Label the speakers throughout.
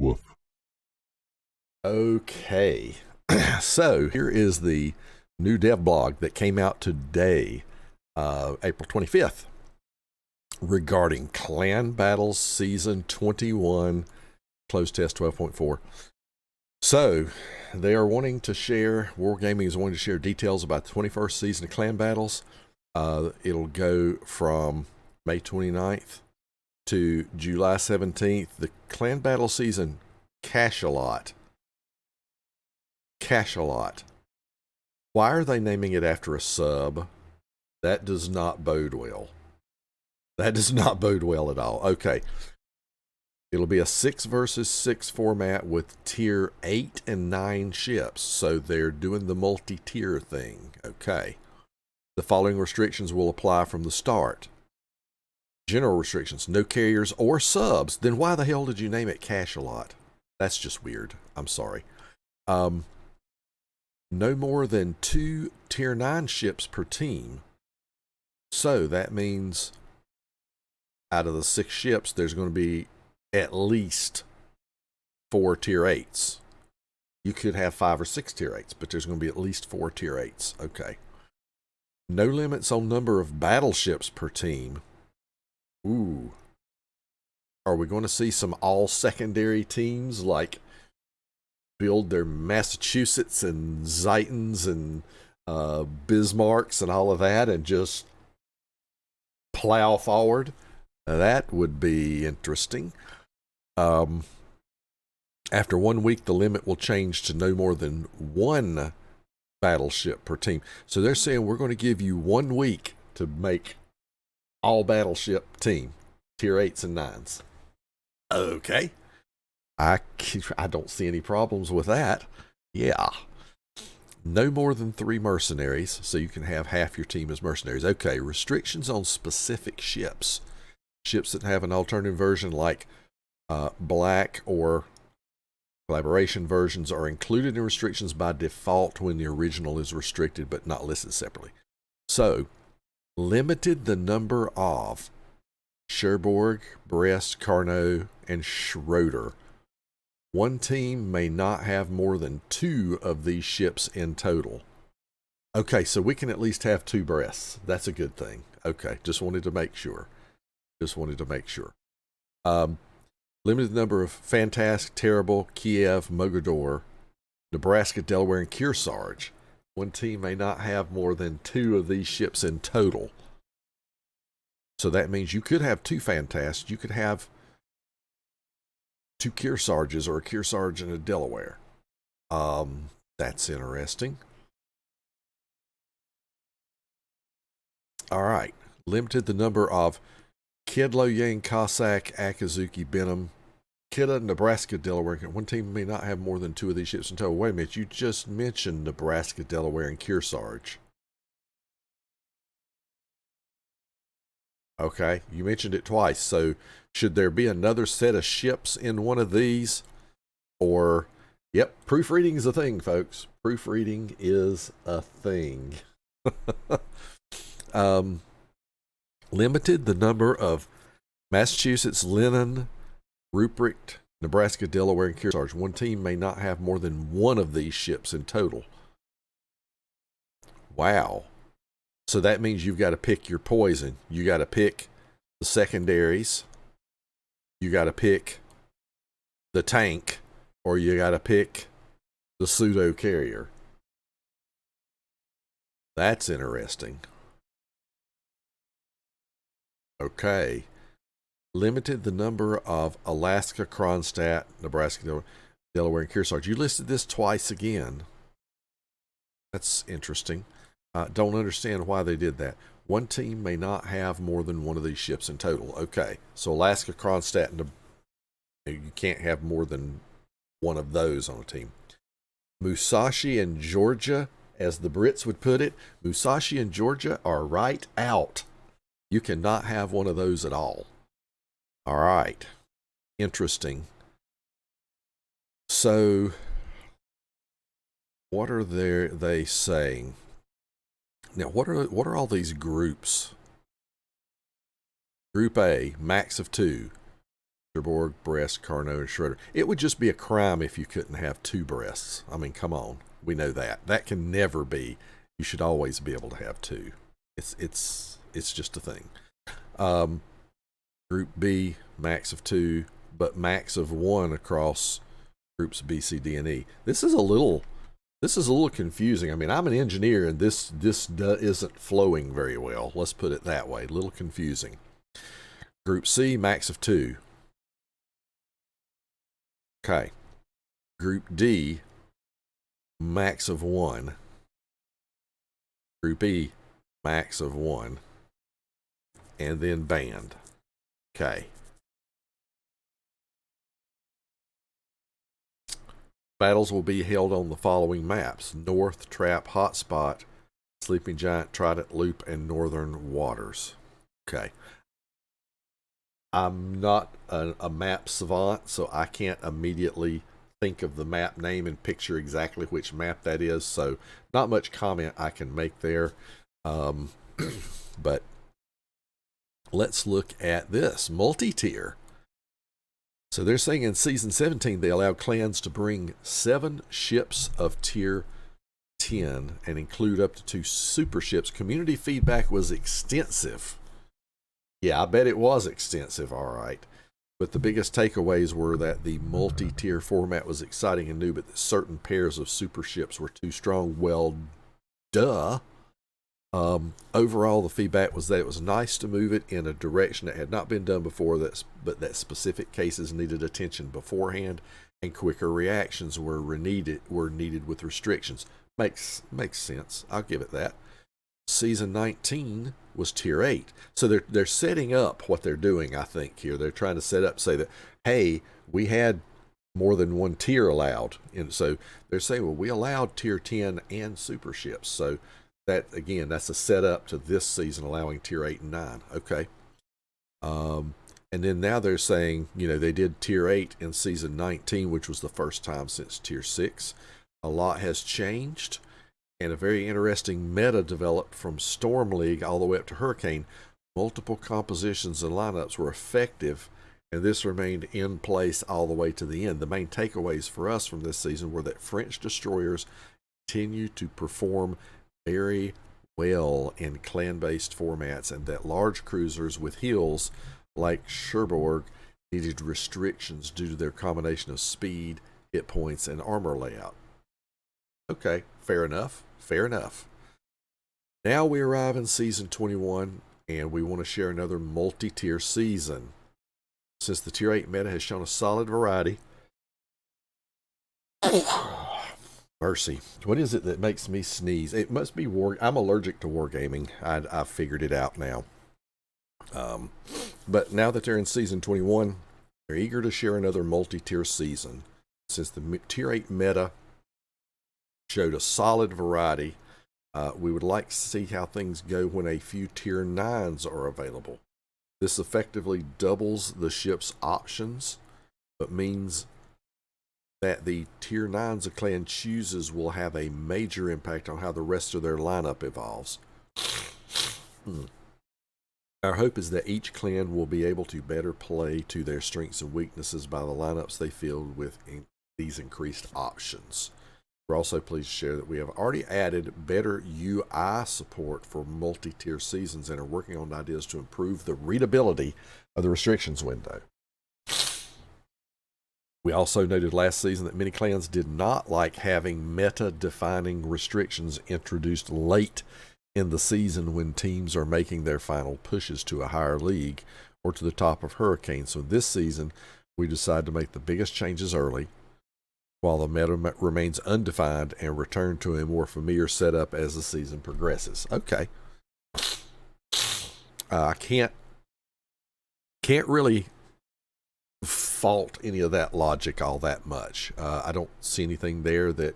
Speaker 1: Woof.
Speaker 2: Okay, so here is the new DevBlog that came out today, April 25th, regarding Clan Battles Season 21, Closed Test 12.4. So, they are wanting to share, Wargaming is wanting to share details about the 21st season of Clan Battles. It'll go from May 29th to July 17th. The Clan Battle Season Cachalot. Cachalot. Why are they naming it after a sub? That does not bode well. That does not bode well at all. Okay. It'll be a 6 versus 6 format with tier 8 and 9 ships. So they're doing the multi-tier thing. Okay. The following restrictions will apply from the start. General restrictions, no carriers or subs. Then why the hell did you name it Cachalot? That's just weird. I'm sorry. No more than 2 tier 9 ships per team. So that means out of the 6 ships, there's going to be at least 4 tier 8s. You could have 5 or 6 tier 8s, but there's going to be at least 4 tier 8s. Okay. No limits on number of battleships per team. Ooh. Are we going to see some all secondary teams like build their Massachusetts and Zeitons and Bismarcks and all of that and just plow forward? That would be interesting. After 1 week, the limit will change to no more than 1 battleship per team. So they're saying we're going to give you 1 week to make all battleship team, tier 8s and 9s. Okay. I don't see any problems with that. Yeah. No more than 3 mercenaries, so you can have half your team as mercenaries. Okay, restrictions on specific ships. Ships that have an alternative version like black or collaboration versions are included in restrictions by default when the original is restricted but not listed separately. So, limited the number of Cherbourg, Brest, Carnot, and Schroeder. 1 team may not have more than 2 of these ships in total. Okay, so we can at least have 2 Brests. That's a good thing. Okay, just wanted to make sure. Limited number of Fantastic, Terrible, Kiev, Mogador, Nebraska, Delaware, and Kearsarge. 1 team may not have more than 2 of these ships in total. So that means you could have 2 Fantasts. You could have 2 Kearsarges or a Kearsarge and a Delaware. That's interesting. All right. Limited the number of Kidlo, Yang, Cossack, Akazuki, Benham, Kidda, Nebraska, Delaware. 1 team may not have more than 2 of these ships in total. Wait a minute. You just mentioned Nebraska, Delaware, and Kearsarge. Okay. You mentioned it twice. So should there be another set of ships in one of these? Or, yep, proofreading is a thing, folks. Proofreading is a thing. Limited the number of Massachusetts, Lennon, Ruprecht, Nebraska, Delaware, and Kearsarge. 1 team may not have more than 1 of these ships in total. Wow. So that means you've got to pick your poison. You got to pick the secondaries. You got to pick the tank, or you got to pick the pseudo carrier. That's interesting. Okay. Limited the number of Alaska, Kronstadt, Nebraska, Delaware, and Kearsarge. You listed this twice again. That's interesting. Don't understand why they did that. 1 team may not have more than 1 of these ships in total. Okay. So Alaska, Kronstadt, and you can't have more than 1 of those on a team. Musashi and Georgia, as the Brits would put it, Musashi and Georgia are right out. You cannot have 1 of those at all. All right. Interesting. So, what are they saying? Now, what are all these groups? Group A, max of 2. Cherbourg, Brest, Carnot, and Schroeder. It would just be a crime if you couldn't have 2 Brests. I mean, come on. We know that. That can never be. You should always be able to have 2. It's just a thing. Group B, max of 2, but max of 1 across groups B, C, D, and E. This is a little confusing. I mean, I'm an engineer, and this isn't flowing very well. Let's put it that way. A little confusing. Group C, max of 2. Okay. Group D, max of 1. Group E, max of 1. And then band. Okay. Battles will be held on the following maps: North, Trap, Hotspot, Sleeping Giant, Trident, Loop, and Northern Waters. Okay. I'm not a map savant, so I can't immediately think of the map name and picture exactly which map that is, so not much comment I can make there. But let's look at this multi-tier. So they're saying in Season 17 they allowed clans to bring 7 ships of Tier 10 and include up to 2 super ships. Community feedback was extensive. Yeah, I bet it was extensive, all right. But the biggest takeaways were that the multi-tier format was exciting and new, but that certain pairs of super ships were too strong. Well, duh. Overall, the feedback was that it was nice to move it in a direction that had not been done before, but that specific cases needed attention beforehand, and quicker reactions were needed with restrictions. Makes sense. I'll give it that. Season 19 was Tier 8. So they're setting up what they're doing, I think, here. They're trying to set up, say that, hey, we had more than 1 tier allowed. And so they're saying, well, we allowed Tier 10 and super ships. So that, again, that's a setup to this season allowing Tier 8 and 9. Okay. And then now they're saying, they did Tier 8 in Season 19, which was the first time since Tier 6. A lot has changed, and a very interesting meta developed from Storm League all the way up to Hurricane. Multiple compositions and lineups were effective, and this remained in place all the way to the end. The main takeaways for us from this season were that French destroyers continue to perform very well in clan-based formats, and that large cruisers with heels like Cherbourg needed restrictions due to their combination of speed, hit points, and armor layout. Okay, fair enough. Now we arrive in Season 21, and we want to share another multi-tier season. Since the Tier 8 meta has shown a solid variety. Mercy. What is it that makes me sneeze? It must be I'm allergic to Wargaming. I've figured it out now. But now that they're in Season 21, they're eager to share another multi-tier season. Since the Tier 8 meta showed a solid variety, we would like to see how things go when a few Tier 9s are available. This effectively doubles the ship's options, but means that the Tier 9s a clan chooses will have a major impact on how the rest of their lineup evolves. Our hope is that each clan will be able to better play to their strengths and weaknesses by the lineups they field with these increased options. We're also pleased to share that we have already added better UI support for multi-tier seasons and are working on ideas to improve the readability of the restrictions window. We also noted last season that many clans did not like having meta-defining restrictions introduced late in the season when teams are making their final pushes to a higher league or to the top of Hurricane. So this season, we decided to make the biggest changes early, while the meta remains undefined, and return to a more familiar setup as the season progresses. Okay. I can't really fault any of that logic all that much. I don't see anything there that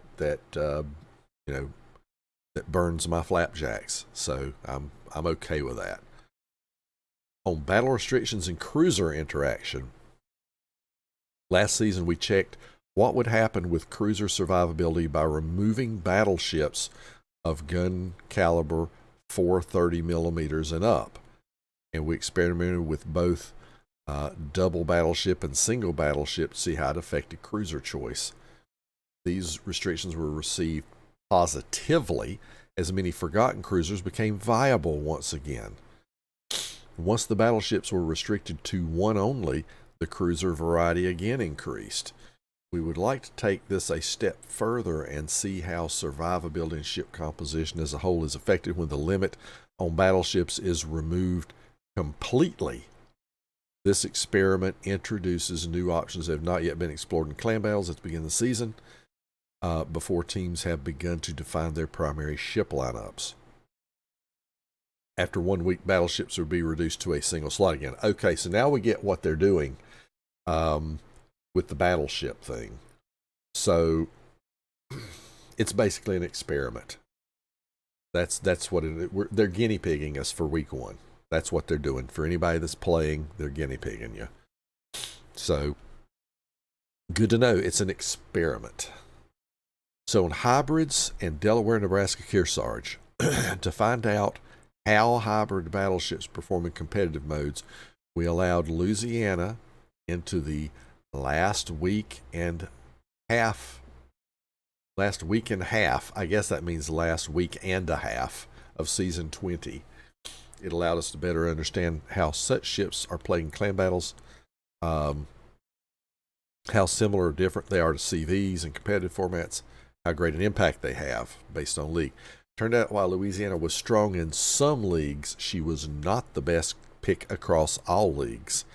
Speaker 2: burns my flapjacks, so I'm okay with that. On battle restrictions and cruiser interaction, last season we checked what would happen with cruiser survivability by removing battleships of gun caliber 430 millimeters and up. And we experimented with both double battleship and single battleship to see how it affected cruiser choice. These restrictions were received positively as many forgotten cruisers became viable once again. Once the battleships were restricted to one only, the cruiser variety again increased. We would like to take this a step further and see how survivability and ship composition as a whole is affected when the limit on battleships is removed completely. This experiment introduces new options that have not yet been explored in clan battles at the beginning of the season, before teams have begun to define their primary ship lineups. After 1 week, battleships will be reduced to a single slot again. Okay, so now we get what they're doing with the battleship thing. So it's basically an experiment. That's what they're guinea pigging us for week 1. That's what they're doing. For anybody that's playing, they're guinea pigging you. So good to know it's an experiment. So in hybrids and Delaware, Nebraska, Kearsarge, to find out how hybrid battleships perform in competitive modes, we allowed Louisiana into the last week and half. I guess that means last week and a half of season 20. It allowed us to better understand how such ships are played in clan battles, how similar or different they are to CVs and competitive formats, how great an impact they have based on league. Turned out while Louisiana was strong in some leagues, she was not the best pick across all leagues.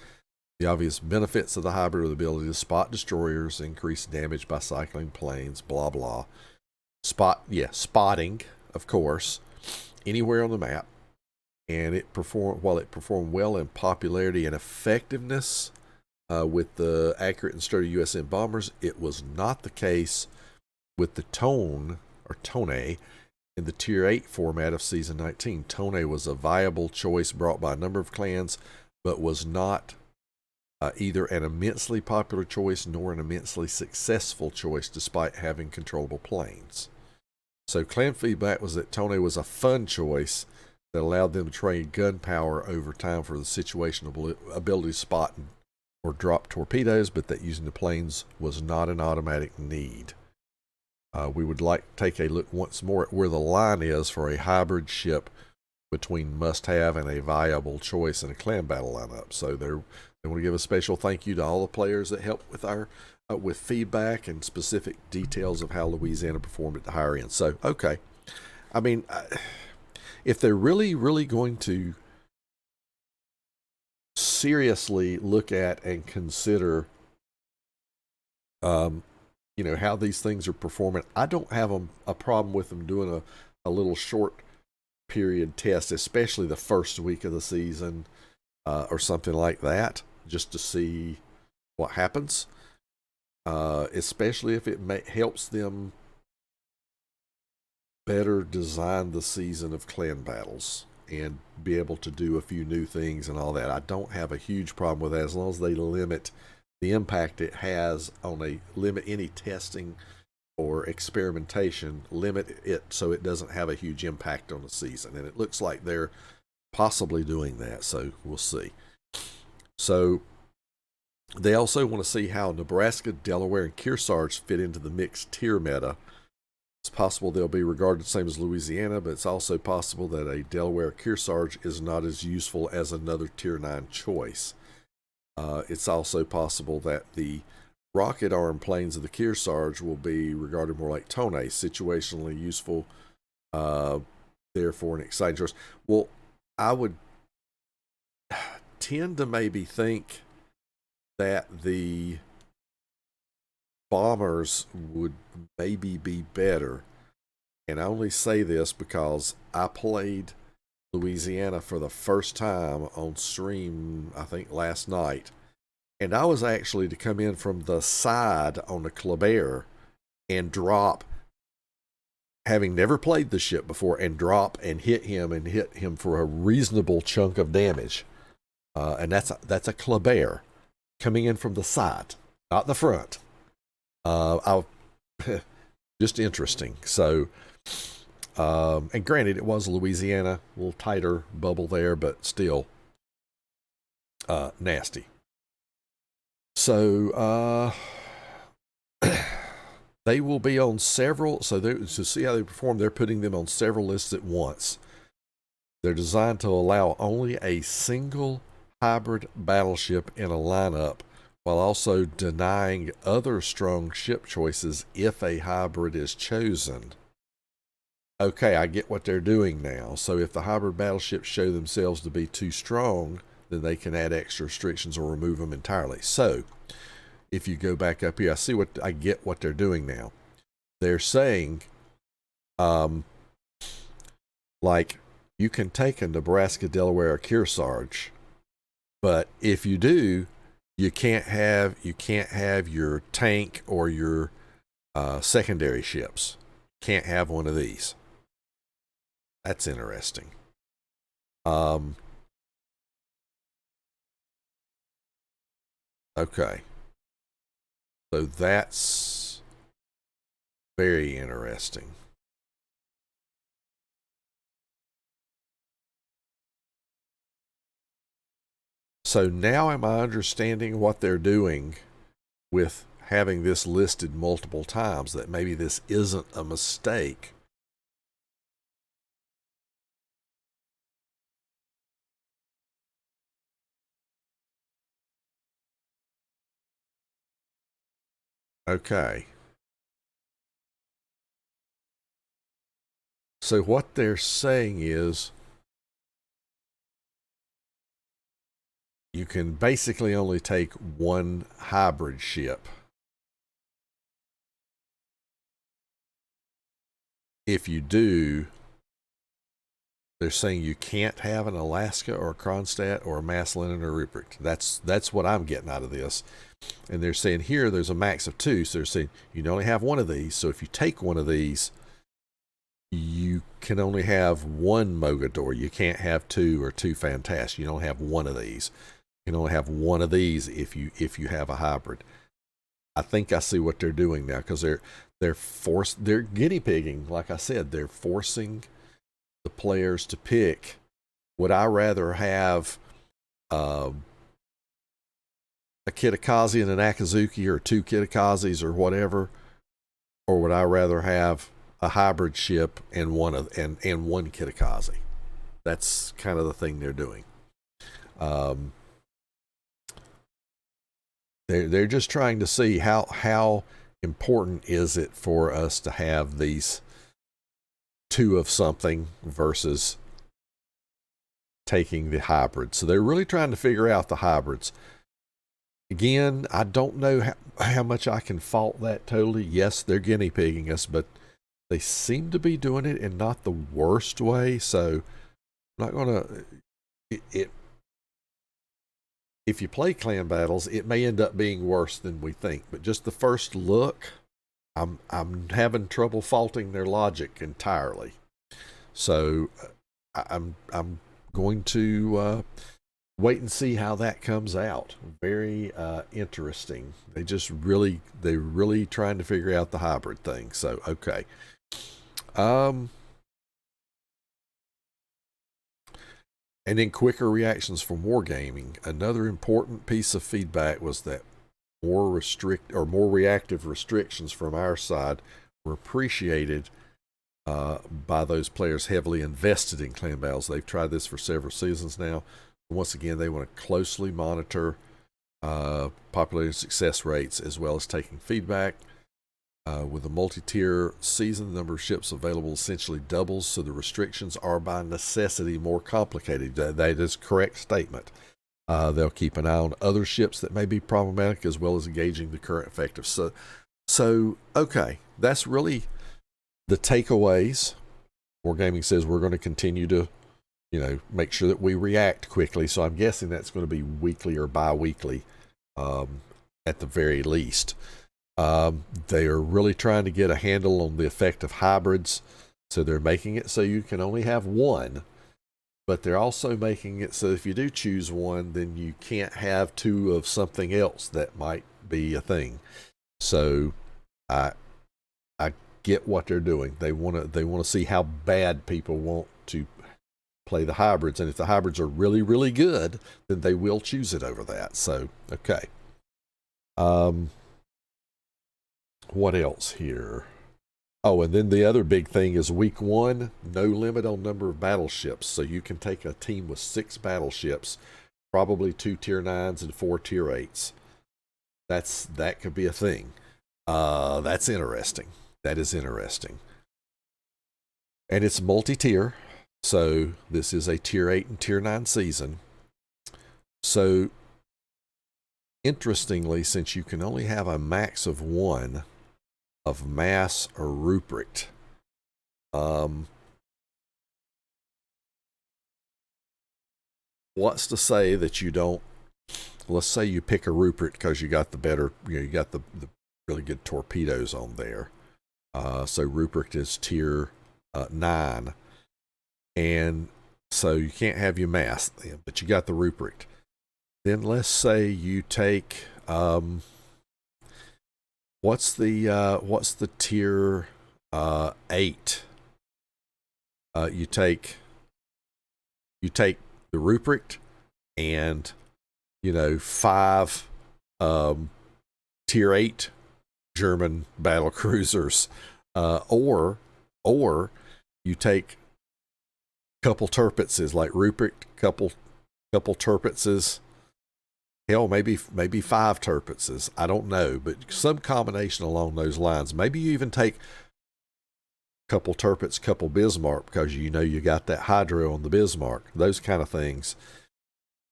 Speaker 2: The obvious benefits of the hybrid are the ability to spot destroyers, increase damage by cycling planes, blah blah. Spotting, of course, anywhere on the map. And while it performed well in popularity and effectiveness with the accurate and sturdy USM bombers, it was not the case with the Tone in the Tier 8 format of Season 19. Tone was a viable choice brought by a number of clans, but was not either an immensely popular choice nor an immensely successful choice despite having controllable planes. So clan feedback was that Tone was a fun choice that allowed them to trade gun power over time for the situational ability to spot or drop torpedoes, but that using the planes was not an automatic need. We would like to take a look once more at where the line is for a hybrid ship between must-have and a viable choice in a clan battle lineup. So they want to give a special thank you to all the players that helped with our with feedback and specific details of how Louisiana performed at the higher end. So, okay. I mean, if they're really, really going to seriously look at and consider how these things are performing, I don't have a problem with them doing a little short period test, especially the first week of the season or something like that, just to see what happens, especially if it helps them better design the season of clan battles and be able to do a few new things and all that. I don't have a huge problem with that as long as they limit the impact it has on limit any testing or experimentation, limit it so it doesn't have a huge impact on the season. And it looks like they're possibly doing that, so we'll see. So they also want to see how Nebraska, Delaware, and Kearsarge fit into the mixed tier meta. It's possible they'll be regarded the same as Louisiana, but it's also possible that a Delaware Kearsarge is not as useful as another Tier 9 choice. It's also possible that the rocket arm planes of the Kearsarge will be regarded more like Tone, situationally useful, therefore an exciting choice. Well, I would tend to maybe think that the bombers would maybe be better. And I only say this because I played Louisiana for the first time on stream, I think last night. And I was actually to come in from the side on the Kleber and drop, having never played the ship before, and drop and hit him for a reasonable chunk of damage. And that's a Kleber coming in from the side, not the front. Just interesting. So, and granted, it was Louisiana, a little tighter bubble there, but still nasty. So they will be on several. So to see how they perform, they're putting them on several lists at once. They're designed to allow only a single hybrid battleship in a lineup, while also denying other strong ship choices if a hybrid is chosen. Okay, I get what they're doing now. So if the hybrid battleships show themselves to be too strong, then they can add extra restrictions or remove them entirely. So if you go back up here, I get what they're doing now. They're saying, like, you can take a Nebraska, Delaware, or Kearsarge, but if you do, you can't have your tank or your secondary ships. Can't have one of these. That's interesting. Okay. So that's very interesting. So now am I understanding what they're doing with having this listed multiple times, that maybe this isn't a mistake? Okay. So what they're saying is you can basically only take one hybrid ship. If you do, they're saying you can't have an Alaska or a Kronstadt or a Maslin or Ruprecht. That's what I'm getting out of this. And they're saying here there's a max of 2. So they're saying you can only have one of these. So if you take one of these, you can only have one Mogador. You can't have 2 or 2 Fantastic. You don't have one of these. You can only have one of these if you have a hybrid. I think I see what they're doing now, because they're guinea pigging. Like I said, they're forcing the players to pick. Would I rather have a Kitakazi and an Akazuki, or 2 Kitakazis or whatever, or would I rather have a hybrid ship and one Kitakazi? That's kind of the thing they're doing. They're just trying to see how important is it for us to have these 2 of something versus taking the hybrids. So they're really trying to figure out the hybrids. Again, I don't know how much I can fault that totally. Yes, they're guinea pigging us, but they seem to be doing it in not the worst way. So I'm not going to... If you play clan battles, it may end up being worse than we think. But just the first look, I'm having trouble faulting their logic entirely. So I'm going to wait and see how that comes out. Very interesting. They're really trying to figure out the hybrid thing. So okay. And then quicker reactions from Wargaming. Another important piece of feedback was that more reactive restrictions from our side were appreciated by those players heavily invested in clan battles. They've tried this for several seasons now. Once again, they want to closely monitor popularity success rates, as well as taking feedback. With a multi-tier season, the number of ships available essentially doubles, so the restrictions are by necessity more complicated. That is a correct statement. They'll keep an eye on other ships that may be problematic, as well as engaging the current effective. So okay, that's really the takeaways. Wargaming says we're going to continue to, make sure that we react quickly. So I'm guessing that's going to be weekly or bi-weekly at the very least. They are really trying to get a handle on the effect of hybrids, so they're making it so you can only have one, but they're also making it so if you do choose one, then you can't have 2 of something else that might be a thing. So I get what they're doing. They want to see how bad people want to play the hybrids, and if the hybrids are really, really good, then they will choose it over that. So okay. What else here? Oh, and then the other big thing is week 1, no limit on number of battleships. So you can take a team with 6 battleships, probably 2 tier 9s and 4 tier 8s. That could be a thing. That's interesting. That is interesting. And it's multi-tier. So this is a tier 8 and tier 9 season. So interestingly, since you can only have a max of 1 of mass or Ruprecht, what's to say that you don't, let's say you pick a Ruprecht because you got the better, you got the really good torpedoes on there. So Ruprecht is tier 9. And so you can't have your mass, but you got the Ruprecht. Then let's say you take, what's the tier 8? You take the Ruprecht and 5 tier 8 German battle cruisers, or you take couple Tirpitzes like Ruprecht, couple Tirpitzes. Hell, maybe 5 Tirpitzes. I don't know, but some combination along those lines. Maybe you even take a couple Tirpitz, couple Bismarck, because you got that hydro on the Bismarck. Those kind of things.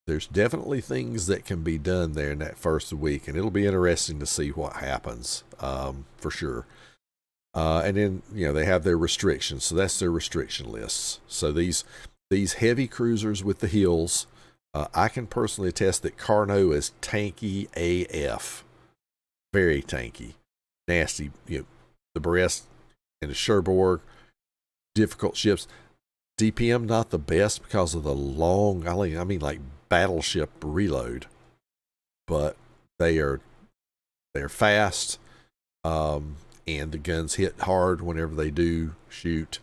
Speaker 2: There's definitely things that can be done there in that first week, and it'll be interesting to see what happens, for sure. And then they have their restrictions, so that's their restriction lists. So these heavy cruisers with the hills. I can personally attest that Carnot is tanky AF. Very tanky. Nasty. The Brest and the Cherbourg, difficult ships. DPM not the best because of the long, I mean like battleship reload. But they're fast. And the guns hit hard whenever they do shoot.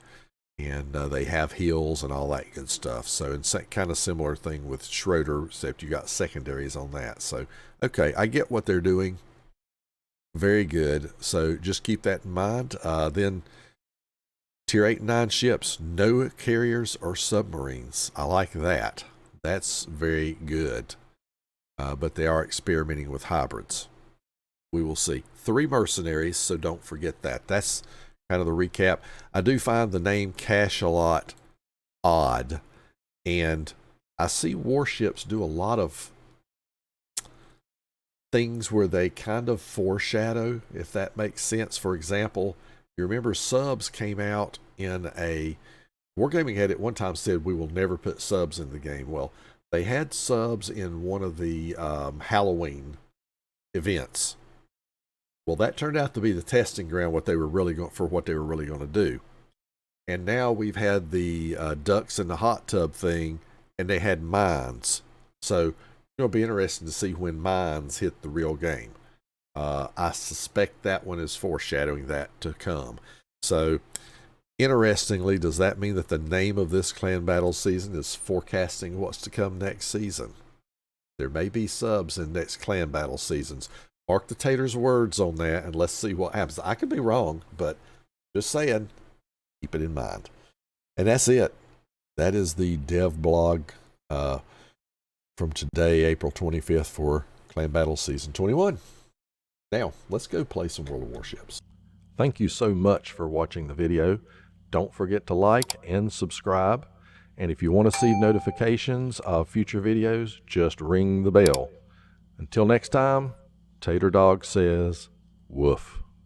Speaker 2: And they have heels and all that good stuff. So it's kind of similar thing with Schroeder, except you got secondaries on that. So, okay, I get what they're doing. Very good. So just keep that in mind. Then tier 8 and 9 ships, no carriers or submarines. I like that. That's very good. But they are experimenting with hybrids. We will see. 3 mercenaries, so don't forget that. That's kind of the recap. I do find the name Cachalot odd, and I see warships do a lot of things where they kind of foreshadow, if that makes sense. For example, you remember subs came out in a Wargaming had at one time said we will never put subs in the game. Well, they had subs in one of the Halloween events. Well, that turned out to be the testing ground what they were really going to do. And now we've had the ducks in the hot tub thing, and they had mines. So it'll be interesting to see when mines hit the real game. I suspect that one is foreshadowing that to come. So interestingly, does that mean that the name of this clan battle season is forecasting what's to come next season? There may be subs in next clan battle seasons. Mark the Tater's words on that, and let's see what happens. I could be wrong, but just saying, keep it in mind. And that's it. That is the DevBlog from today, April 25th, for Clan Battle Season 21. Now, let's go play some World of Warships. Thank you so much for watching the video. Don't forget to like and subscribe. And if you want to see notifications of future videos, just ring the bell. Until next time, Tater Dawg says, woof.